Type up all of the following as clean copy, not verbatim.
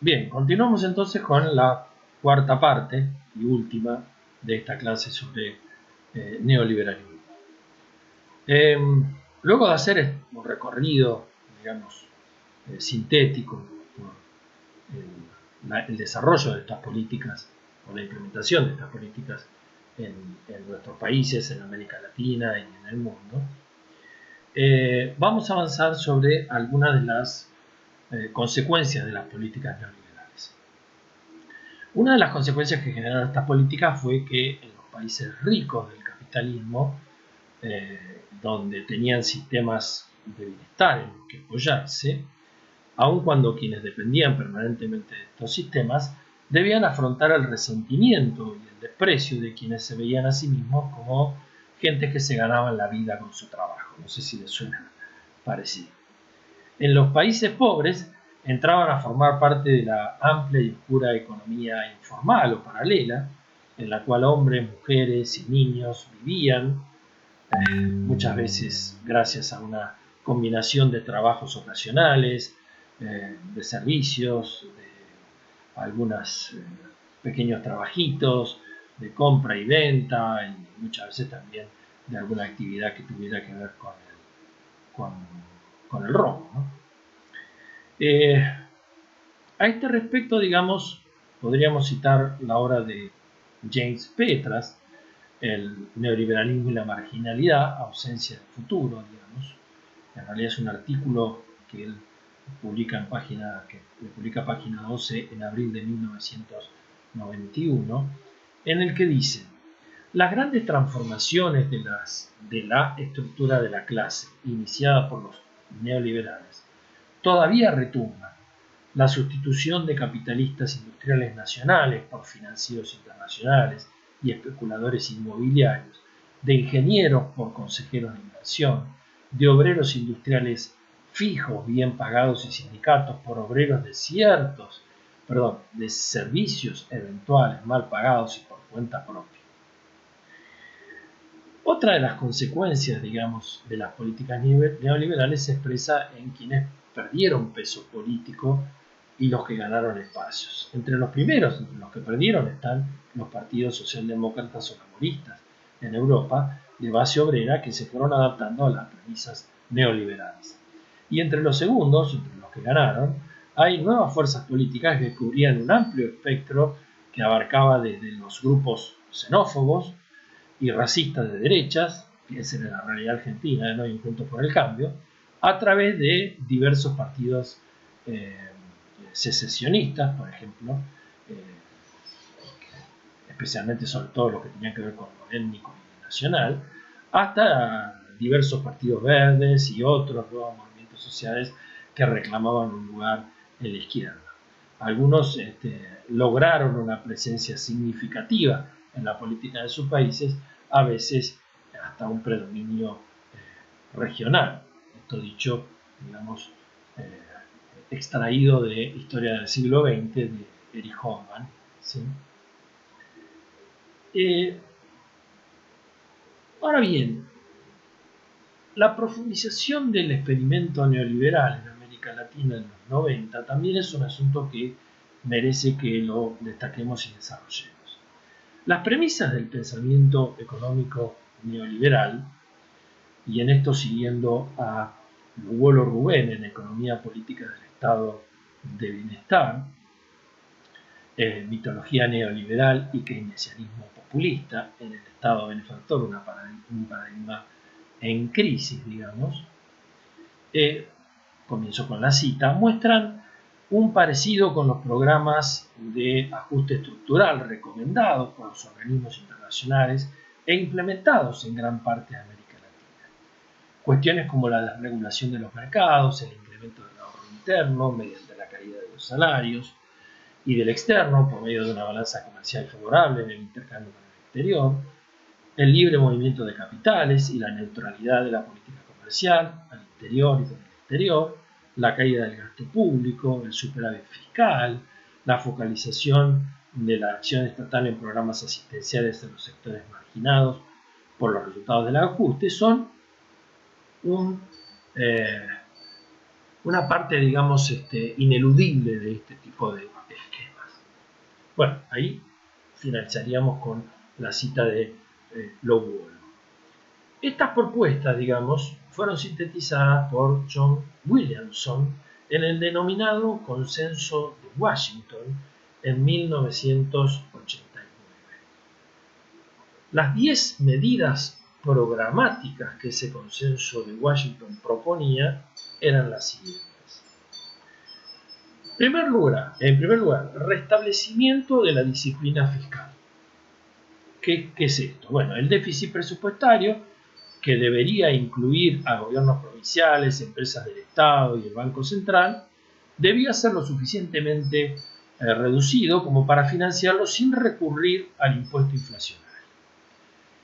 Bien, continuamos entonces con la cuarta parte y última de esta clase sobre neoliberalismo. Luego de hacer un recorrido, digamos, sintético por el desarrollo de estas políticas, o la implementación de estas políticas en nuestros países, en América Latina y en el mundo, vamos a avanzar sobre algunas de las consecuencias de las políticas neoliberales. Una de las consecuencias que generaron estas políticas fue que en los países ricos del capitalismo, donde tenían sistemas de bienestar en los que apoyarse, aun cuando quienes dependían permanentemente de estos sistemas debían afrontar el resentimiento y el desprecio de quienes se veían a sí mismos como gente que se ganaban la vida con su trabajo. No sé si les suena parecido. En los países pobres entraban a formar parte de la amplia y oscura economía informal o paralela, en la cual hombres, mujeres y niños vivían, muchas veces gracias a una combinación de trabajos ocasionales, de servicios, de algunos pequeños trabajitos, de compra y venta, y muchas veces también de alguna actividad que tuviera que ver con, con el robo, ¿no? A este respecto, digamos, podríamos citar la obra de James Petras, El neoliberalismo y la marginalidad, ausencia del futuro, digamos. En realidad es un artículo que él publica le publica Página 12 en abril de 1991, en el que dice: las grandes transformaciones de la estructura de la clase, iniciada por los neoliberales, todavía retumban. La sustitución de capitalistas industriales nacionales por financieros internacionales y especuladores inmobiliarios, de ingenieros por consejeros de inversión, de obreros industriales fijos, bien pagados y sindicatos por obreros de servicios eventuales, mal pagados y por cuenta propia. Otra de las consecuencias, digamos, de las políticas neoliberales se expresa en quienes perdieron peso político y los que ganaron espacios. Entre los primeros, entre los que perdieron, están los partidos socialdemócratas o laboristas en Europa de base obrera que se fueron adaptando a las premisas neoliberales. Y entre los segundos, entre los que ganaron, hay nuevas fuerzas políticas que cubrían un amplio espectro que abarcaba desde los grupos xenófobos y racistas de derechas, que esa era la realidad argentina, ¿no? Y Juntos por el Cambio, a través de diversos partidos secesionistas, por ejemplo, especialmente sobre todo lo que tenía que ver con lo étnico y nacional, hasta diversos partidos verdes y otros nuevos movimientos sociales que reclamaban un lugar en la izquierda. Algunos lograron una presencia significativa en la política de sus países, a veces hasta un predominio regional. Esto dicho, digamos, extraído de Historia del siglo XX de Erich Hoffmann, ¿sí? Ahora bien, la profundización del experimento neoliberal en América Latina en los 90 también es un asunto que merece que lo destaquemos y desarrollemos. Las premisas del pensamiento económico neoliberal, y en esto siguiendo a Lugolo Rubén en Economía Política del Estado de Bienestar, mitología neoliberal y keynesianismo populista en el Estado benefactor, un paradigma en crisis, digamos, comienzo con la cita, muestran un parecido con los programas de ajuste estructural recomendados por los organismos internacionales e implementados en gran parte de América Latina. Cuestiones como la desregulación de los mercados, el incremento del ahorro interno mediante la caída de los salarios y del externo por medio de una balanza comercial favorable en el intercambio con el exterior, el libre movimiento de capitales y la neutralidad de la política comercial al interior y con el exterior, la caída del gasto público, el superávit fiscal, la focalización de la acción estatal en programas asistenciales en los sectores marginados por los resultados del ajuste, son un una parte, digamos, ineludible de este tipo de esquemas. Bueno, ahí finalizaríamos con la cita de Lowell. Estas propuestas, digamos, fueron sintetizadas por John Williamson en el denominado Consenso de Washington en 1989. Las 10 medidas programáticas que ese Consenso de Washington proponía eran las siguientes. En primer lugar, restablecimiento de la disciplina fiscal. ¿Qué es esto? Bueno, el déficit presupuestario, que debería incluir a gobiernos provinciales, empresas del Estado y el Banco Central, debía ser lo suficientemente reducido como para financiarlo sin recurrir al impuesto inflacionario.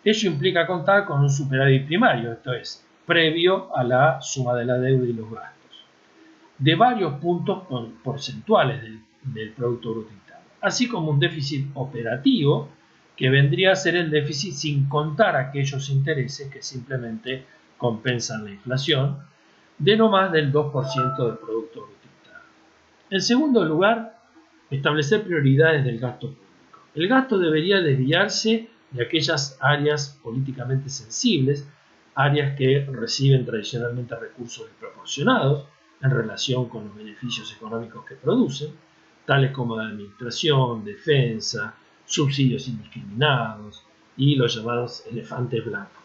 Ello implica contar con un superávit primario, esto es, previo a la suma de la deuda y los gastos, de varios puntos porcentuales del Producto Bruto Interno, así como un déficit operativo que vendría a ser el déficit sin contar aquellos intereses que simplemente compensan la inflación, de no más del 2% del Producto Bruto Interno. En segundo lugar, establecer prioridades del gasto público. El gasto debería desviarse de aquellas áreas políticamente sensibles, áreas que reciben tradicionalmente recursos desproporcionados en relación con los beneficios económicos que producen, tales como la administración, defensa, subsidios indiscriminados y los llamados elefantes blancos,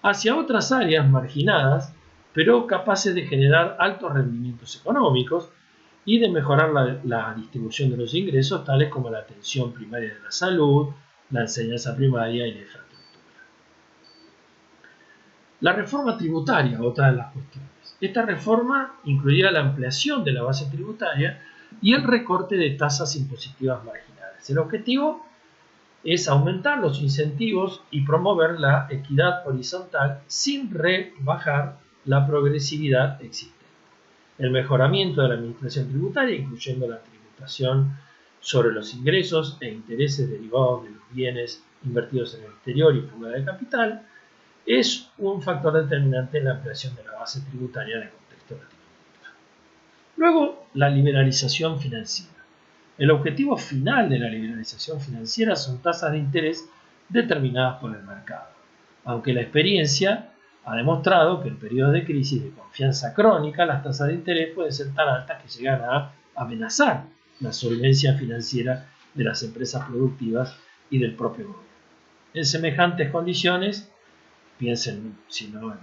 hacia otras áreas marginadas, pero capaces de generar altos rendimientos económicos y de mejorar la distribución de los ingresos, tales como la atención primaria de la salud, la enseñanza primaria y la infraestructura. La reforma tributaria, otra de las cuestiones. Esta reforma incluía la ampliación de la base tributaria y el recorte de tasas impositivas marginales. El objetivo es aumentar los incentivos y promover la equidad horizontal sin rebajar la progresividad existente. El mejoramiento de la administración tributaria, incluyendo la tributación sobre los ingresos e intereses derivados de los bienes invertidos en el exterior y fuga de capital, es un factor determinante en la ampliación de la base tributaria en el contexto latinoamericano. Luego, la liberalización financiera. El objetivo final de la liberalización financiera son tasas de interés determinadas por el mercado, aunque la experiencia ha demostrado que en periodos de crisis de confianza crónica las tasas de interés pueden ser tan altas que llegan a amenazar la solvencia financiera de las empresas productivas y del propio gobierno. En semejantes condiciones, piensen si no,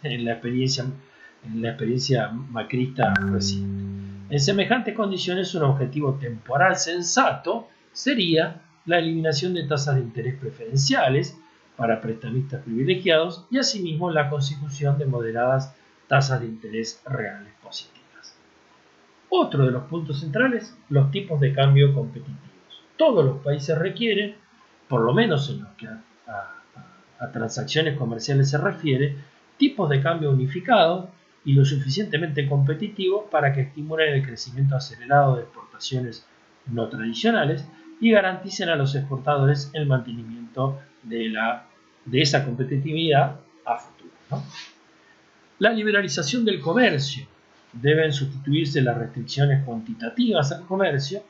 en la experiencia macrista reciente. En semejantes condiciones, un objetivo temporal sensato sería la eliminación de tasas de interés preferenciales para prestamistas privilegiados y asimismo la consecución de moderadas tasas de interés reales positivas. Otro de los puntos centrales, los tipos de cambio competitivos. Todos los países requieren, por lo menos en lo que a transacciones comerciales se refiere, tipos de cambio unificados y lo suficientemente competitivos para que estimulen el crecimiento acelerado de exportaciones no tradicionales y garanticen a los exportadores el mantenimiento de esa competitividad a futuro, ¿no? La liberalización del comercio. Deben sustituirse las restricciones cuantitativas al comercio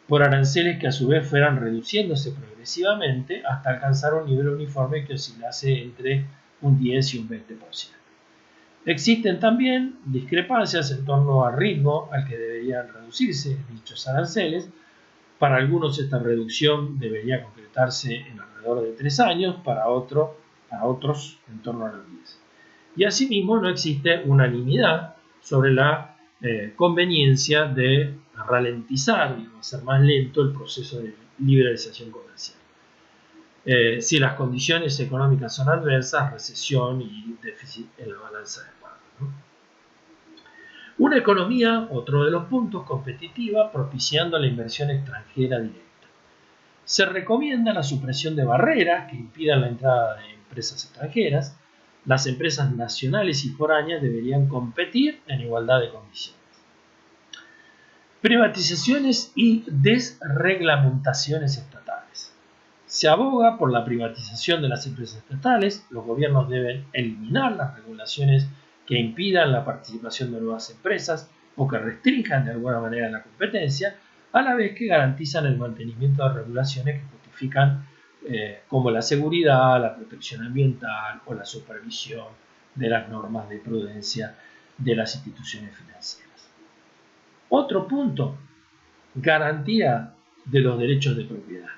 por aranceles que a su vez fueran reduciéndose progresivamente hasta alcanzar un nivel uniforme que oscilase entre un 10 y un 20%. Existen también discrepancias en torno al ritmo al que deberían reducirse dichos aranceles. Para algunos esta reducción debería concretarse en alrededor de 3 años, para otros en torno a los 10. Y asimismo no existe unanimidad sobre la conveniencia de ralentizar y hacer más lento el proceso de liberalización comercial. Si las condiciones económicas son adversas, recesión y déficit en la balanza de pagos, ¿no? Una economía, otro de los puntos, competitiva, propiciando la inversión extranjera directa. Se recomienda la supresión de barreras que impidan la entrada de empresas extranjeras. Las empresas nacionales y foráneas deberían competir en igualdad de condiciones. Privatizaciones y desreglamentaciones estatales. Se aboga por la privatización de las empresas estatales. Los gobiernos deben eliminar las regulaciones que impidan la participación de nuevas empresas o que restrinjan de alguna manera la competencia, a la vez que garantizan el mantenimiento de regulaciones que justifican como la seguridad, la protección ambiental o la supervisión de las normas de prudencia de las instituciones financieras. Otro punto, garantía de los derechos de propiedad.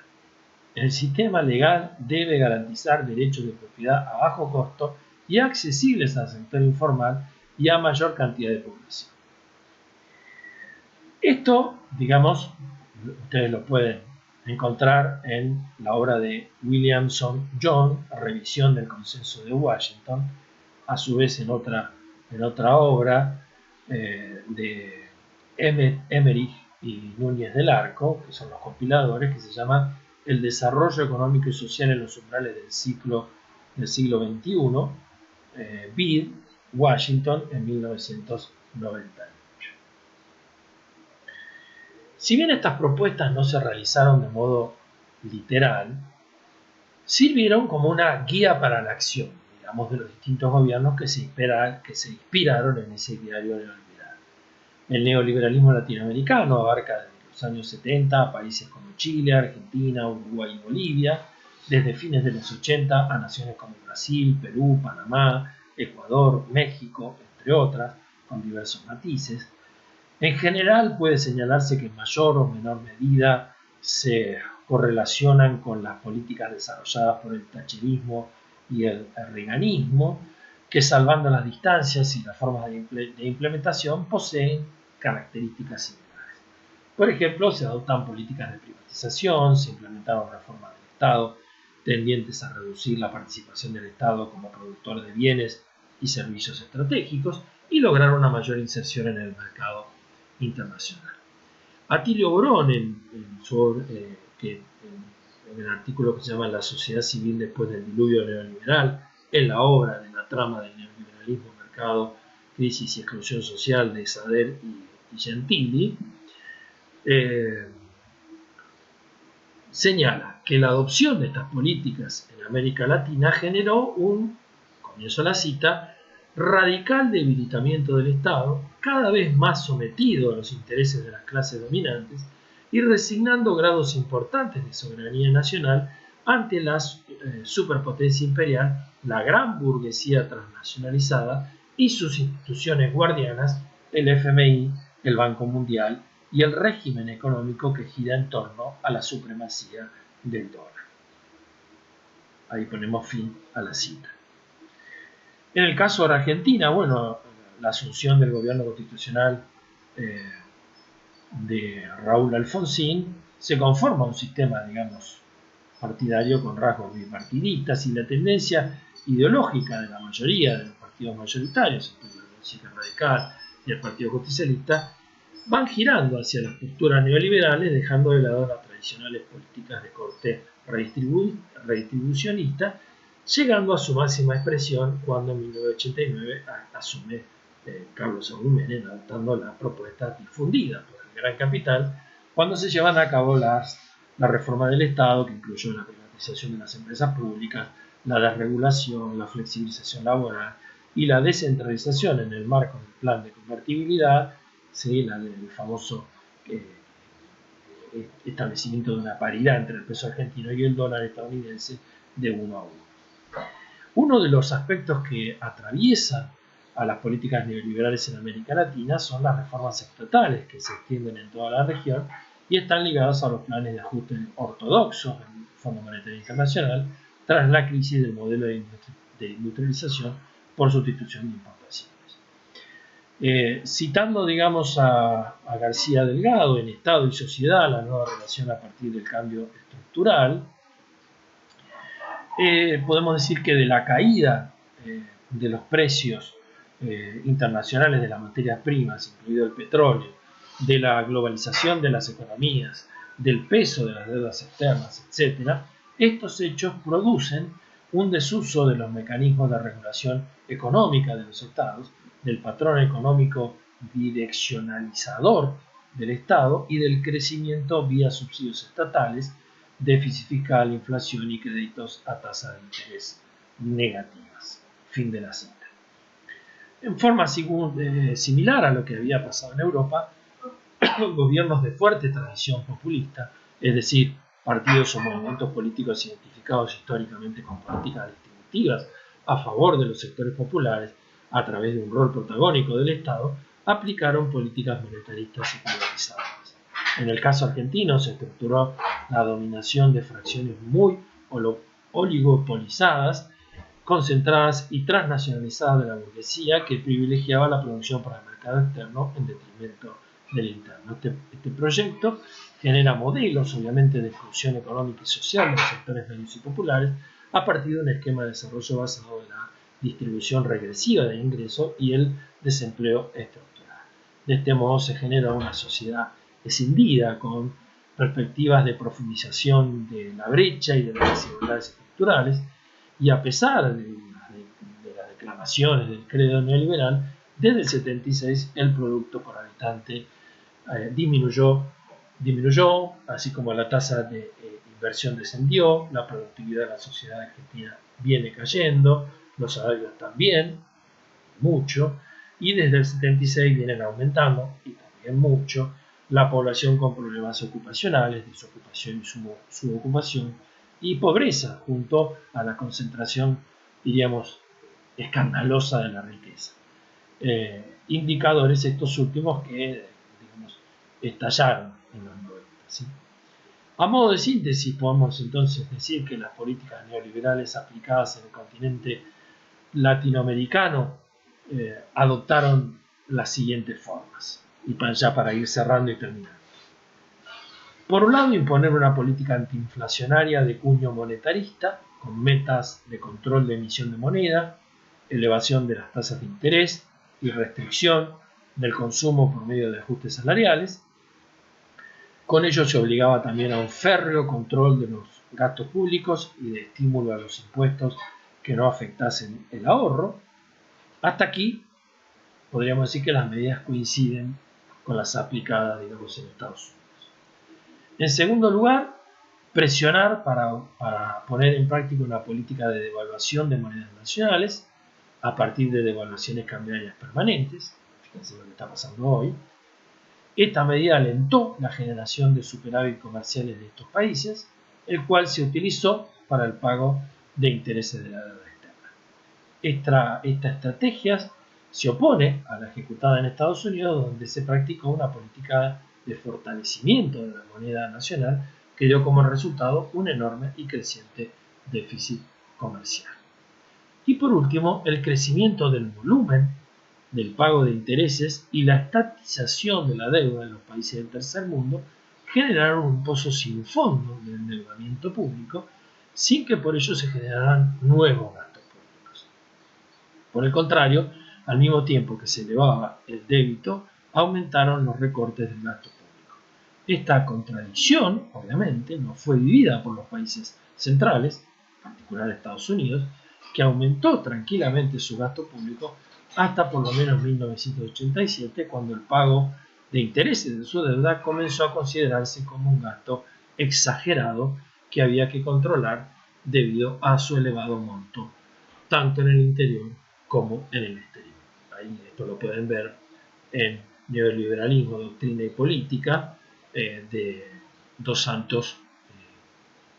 El sistema legal debe garantizar derechos de propiedad a bajo costo y accesibles al sector informal y a mayor cantidad de población. Esto, digamos, ustedes lo pueden encontrar en la obra de Williamson John, Revisión del Consenso de Washington, a su vez en otra obra de Emmerich y Núñez del Arco, que son los compiladores, que se llama El desarrollo económico y social en los umbrales del siglo XXI, Bede, Washington, en 1990. Si bien estas propuestas no se realizaron de modo literal, sirvieron como una guía para la acción, digamos, de los distintos gobiernos que se inspiraron en ese ideario neoliberal. El neoliberalismo latinoamericano abarca desde los años 70 a países como Chile, Argentina, Uruguay y Bolivia, desde fines de los 80 a naciones como Brasil, Perú, Panamá, Ecuador, México, entre otras, con diversos matices. En general puede señalarse que en mayor o menor medida se correlacionan con las políticas desarrolladas por el thatcherismo y el reaganismo, que salvando las distancias y las formas de implementación poseen características similares. Por ejemplo, se adoptan políticas de privatización, se implementaron reformas del Estado tendientes a reducir la participación del Estado como productor de bienes y servicios estratégicos y lograr una mayor inserción en el mercado internacional. Atilio Borón, en el artículo que se llama La sociedad civil después del diluvio neoliberal, en la obra de la trama del neoliberalismo, mercado, crisis y exclusión social de Sader y Gentili, señala que la adopción de estas políticas en América Latina generó un, comienzo la cita, radical debilitamiento del Estado, cada vez más sometido a los intereses de las clases dominantes y resignando grados importantes de soberanía nacional ante la superpotencia imperial, la gran burguesía transnacionalizada y sus instituciones guardianas, el FMI, el Banco Mundial y el régimen económico que gira en torno a la supremacía del dólar. Ahí ponemos fin a la cita. En el caso de Argentina, bueno, la asunción del gobierno constitucional de Raúl Alfonsín se conforma un sistema, digamos, partidario con rasgos bipartidistas y la tendencia ideológica de la mayoría de los partidos mayoritarios, el Progresista Radical y el Partido Justicialista, van girando hacia las posturas neoliberales, dejando de lado las tradicionales políticas de corte redistribucionista, llegando a su máxima expresión cuando en 1989 asume Carlos Saúl Menem, adoptando la propuesta difundida por el Gran Capital, cuando se llevan a cabo la reforma del Estado, que incluyó la privatización de las empresas públicas, la desregulación, la flexibilización laboral y la descentralización en el marco del plan de convertibilidad, ¿sí? La del famoso establecimiento de una paridad entre el peso argentino y el dólar estadounidense de 1 a 1. Uno de los aspectos que atraviesan a las políticas neoliberales en América Latina son las reformas estatales que se extienden en toda la región y están ligados a los planes de ajuste ortodoxos del Fondo Monetario Internacional tras la crisis del modelo de industrialización por sustitución de importaciones. Citando, digamos, a García Delgado en Estado y Sociedad, la nueva relación a partir del cambio estructural, podemos decir que de la caída de los precios internacionales de las materias primas, incluido el petróleo, de la globalización de las economías, del peso de las deudas externas, etc., estos hechos producen un desuso de los mecanismos de regulación económica de los estados, del patrón económico direccionalizador del Estado y del crecimiento vía subsidios estatales, déficit fiscal, inflación y créditos a tasa de interés negativas. Fin de la cita. En forma similar a lo que había pasado en Europa, gobiernos de fuerte tradición populista, es decir, partidos o movimientos políticos identificados históricamente con políticas distributivas a favor de los sectores populares a través de un rol protagónico del Estado, aplicaron políticas monetaristas y privatizadoras. En el caso argentino se estructuró la dominación de fracciones muy oligopolizadas, concentradas y transnacionalizadas de la burguesía, que privilegiaba la producción para el mercado externo en detrimento del interno. Este proyecto genera modelos, obviamente, de exclusión económica y social de los sectores medios y populares a partir de un esquema de desarrollo basado en la distribución regresiva de ingresos y el desempleo estructural. De este modo se genera una sociedad escindida con perspectivas de profundización de la brecha y de las desigualdades estructurales, y a pesar de las declamaciones del credo neoliberal, desde el 76 el producto por habitante disminuyó, así como la tasa de inversión descendió, la productividad de la sociedad argentina viene cayendo, los salarios también, mucho, y desde el 76 vienen aumentando, y también mucho, la población con problemas ocupacionales, desocupación y subocupación, y pobreza, junto a la concentración, diríamos, escandalosa de la riqueza. Indicadores estos últimos que, digamos, estallaron en los 90. ¿Sí? A modo de síntesis, podemos entonces decir que las políticas neoliberales aplicadas en el continente latinoamericano adoptaron las siguientes formas, y para ir cerrando y terminando. Por un lado, imponer una política antiinflacionaria de cuño monetarista, con metas de control de emisión de moneda, elevación de las tasas de interés y restricción del consumo por medio de ajustes salariales. Con ello se obligaba también a un férreo control de los gastos públicos y de estímulo a los impuestos que no afectasen el ahorro. Hasta aquí podríamos decir que las medidas coinciden con las aplicadas, digamos, en Estados Unidos. En segundo lugar, presionar para poner en práctica una política de devaluación de monedas nacionales a partir de devaluaciones cambiarias permanentes. Fíjense lo que está pasando hoy. Esta medida alentó la generación de superávit comerciales de estos países, el cual se utilizó para el pago de intereses de la deuda externa. Esta estrategia se opone a la ejecutada en Estados Unidos, donde se practicó una política de fortalecimiento de la moneda nacional que dio como resultado un enorme y creciente déficit comercial. Y por último, el crecimiento del volumen del pago de intereses y la estatización de la deuda en los países del tercer mundo generaron un pozo sin fondo de endeudamiento público, sin que por ello se generaran nuevos gastos públicos. Por el contrario, al mismo tiempo que se elevaba el débito, aumentaron los recortes del gasto público. Esta contradicción, obviamente, no fue vivida por los países centrales, en particular Estados Unidos, que aumentó tranquilamente su gasto público hasta por lo menos 1987, cuando el pago de intereses de su deuda comenzó a considerarse como un gasto exagerado que había que controlar debido a su elevado monto, tanto en el interior como en el exterior. Ahí esto lo pueden ver en Neoliberalismo, Doctrina y Política de Dos Santos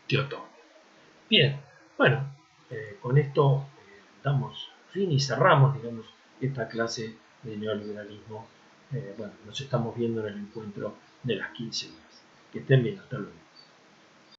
Teotón. Bien, bueno, con esto damos fin y cerramos, digamos, esta clase de neoliberalismo. Bueno, nos estamos viendo en el encuentro de las 15 horas. Que estén bien, hasta luego.